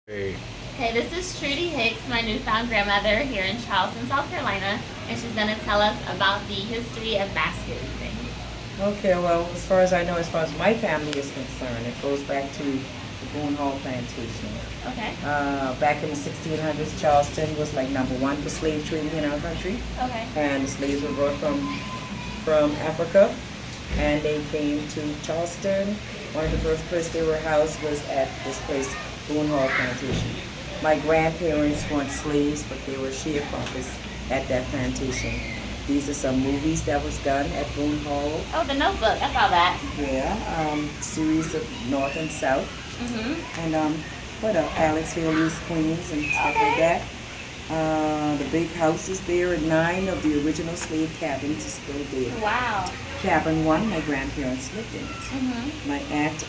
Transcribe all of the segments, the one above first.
Hey. Okay, this is Trudy Hicks, my newfound grandmother here in Charleston, South Carolina, and she's going to tell us about the history of basket weaving. Okay, well, as far as I know, as far as my family is concerned, it goes back to the Boone Hall plantation. Okay. Back in the 1600s, Charleston was like #1 for slave trading in our country. Okay. And the slaves were brought from Africa, and they came to Charleston. One of the first places they were housed was at this place, Boone Hall Plantation. My grandparents weren't slaves, but they were sharecroppers at that plantation. These are some movies that was done at Boone Hall. Oh, The Notebook. I saw that. Yeah, series of North and South. Mm-hmm. And what else? Alex Haley's Queens and stuff like that. The big houses there, 9 of the original slave cabins is still there. Wow. Cabin 1, my grandparents lived in it. Mm-hmm. My aunt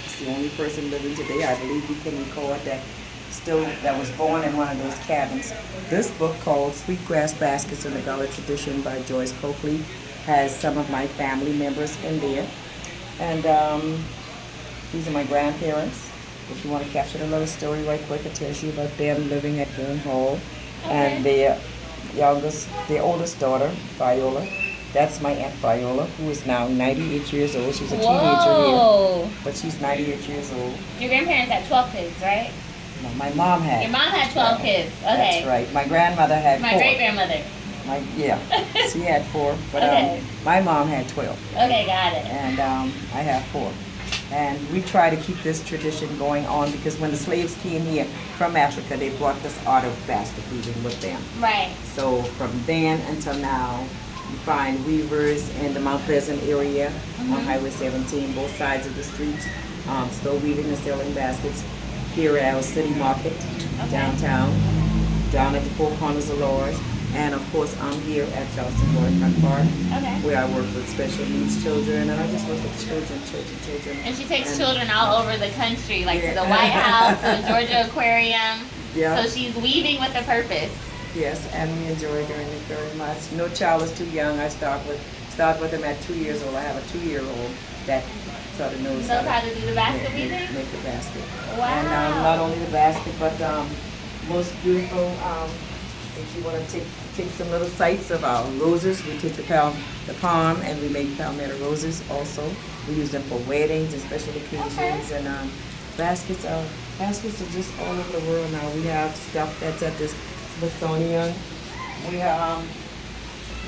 is the only person living today, I believe we can record that was born in one of those cabins. This book called Sweetgrass Baskets in the Gullah Tradition by Joyce Coakley has some of my family members in there. And these are my grandparents. If you want to capture the little story right quick, it tells you about them living at Boone Hall. Okay. And their oldest daughter, Viola. That's my Aunt Viola, who is now 98 years old. She's a teenager here, but she's 98 years old. Your grandparents had 12 kids, right? No, my mom had. Your mom had 12 kids. Okay. That's right. My grandmother had 4. My great-grandmother. She had 4, but Okay. my mom had 12. Okay, got it. And I have 4. And we try to keep this tradition going on because when the slaves came here from Africa, they brought this art of basket weaving with them. Right. So from then until now, you find weavers in the Mount Pleasant area on Highway 17, both sides of the street, still weaving and selling baskets. Here at our city market, downtown, down at the Four Corners of Lords, and of course I'm here at Charleston Waterfront Park, where I work with special needs children, and I just work with children. And she takes children all over the country, like to the White House, to the Georgia Aquarium. Yeah. So she's weaving with a purpose. Yes, and we enjoy doing it very much. No child is too young. I start with them at 2 years old. I have a 2-year-old that sort of knows how to do the basket weaving? Make the basket. Wow. And not only the basket, but most beautiful, if you want to take some little sites of our roses, we take the palm and we make palmetto roses also. We use them for weddings and special occasions. And baskets are just all over the world now. We have stuff that's at this Smithsonian. We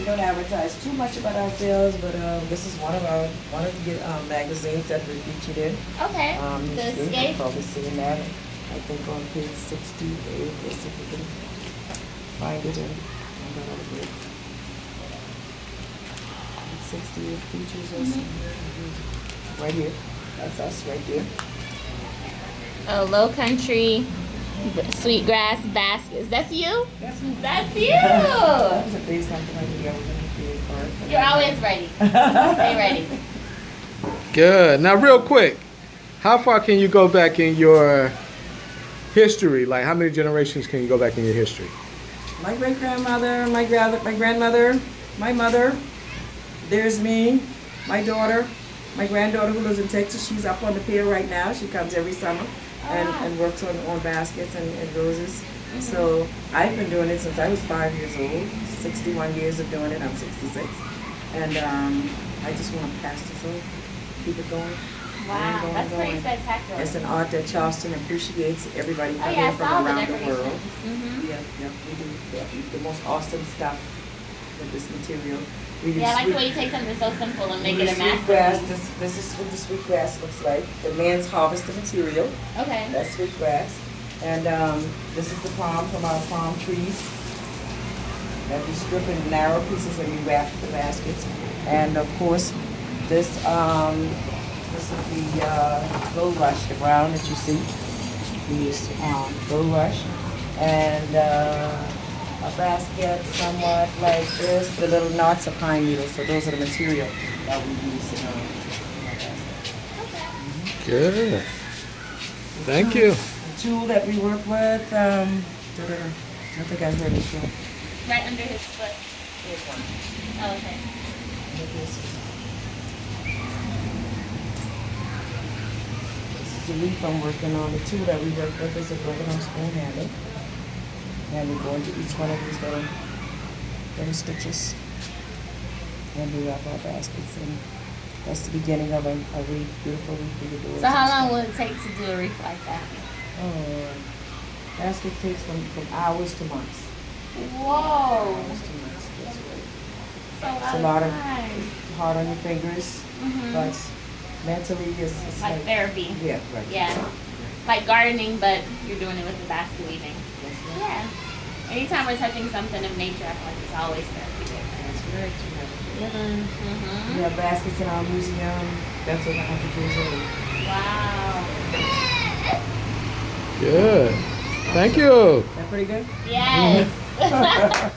don't advertise too much about ourselves, but this is one of the magazines that we featured in. Okay. The Escape. You've probably seen that. I think on page 68. Let's see if we can find it in. 68 features or something. Right here. That's us right there. Oh, Low Country Sweetgrass Baskets. That's you? That's me. That's you! That was a big something I knew I was going to create for it. You're always ready. Stay ready. Good. Now, real quick, how far can you go back in your history? Like, how many generations can you go back in your history? My great-grandmother, my grandmother, my mother, there's me, my daughter, my granddaughter who lives in Texas. She's up on the pier right now. She comes every summer and works on baskets and roses. So I've been doing it since I was 5 years old. 61 years of doing it. I'm 66. And I just want to pass this on, keep it going. Wow, that's pretty spectacular. It's an art that Charleston appreciates. Everybody comes in from around the world. Yeah, we do the most awesome stuff with this material. I like the way you take something so simple and make it a masterpiece. This is what the sweetgrass looks like. The man's harvested material. Okay. That's sweetgrass. And this is the palm from our palm trees. And we strip in narrow pieces and we wrap the baskets. And of course, this is the gold rush, the brown that you see. We use gold rush. And a basket somewhat like this. The little knots are pine needles, so those are the material that we use in our basket. Good. Thank you. The tool that we work with, I think I heard it before. Right under his foot. Here's one. Oh, okay. This is the leaf I'm working on. The tool that we work with is a brother-in spoon handle. And we go into each one of these little stitches. And we wrap our baskets, and that's the beginning of a wreath, beautiful wreath for your doors. So how long will it take to do a wreath like that? Oh, basket takes from hours to months. Whoa. Hours to months, that's right. So It's a lot of time. hard on your fingers, but mentally it's Like therapy. Yeah, right. Yeah. Like gardening, but you're doing it with the basket weaving. That's right. Yeah. Anytime we're touching something of nature, I feel like it's always therapeutic. That's right. Mm-hmm. We have baskets in our museum that's over 100 years old. Wow. Good. Thank you. Is that pretty good? Yes.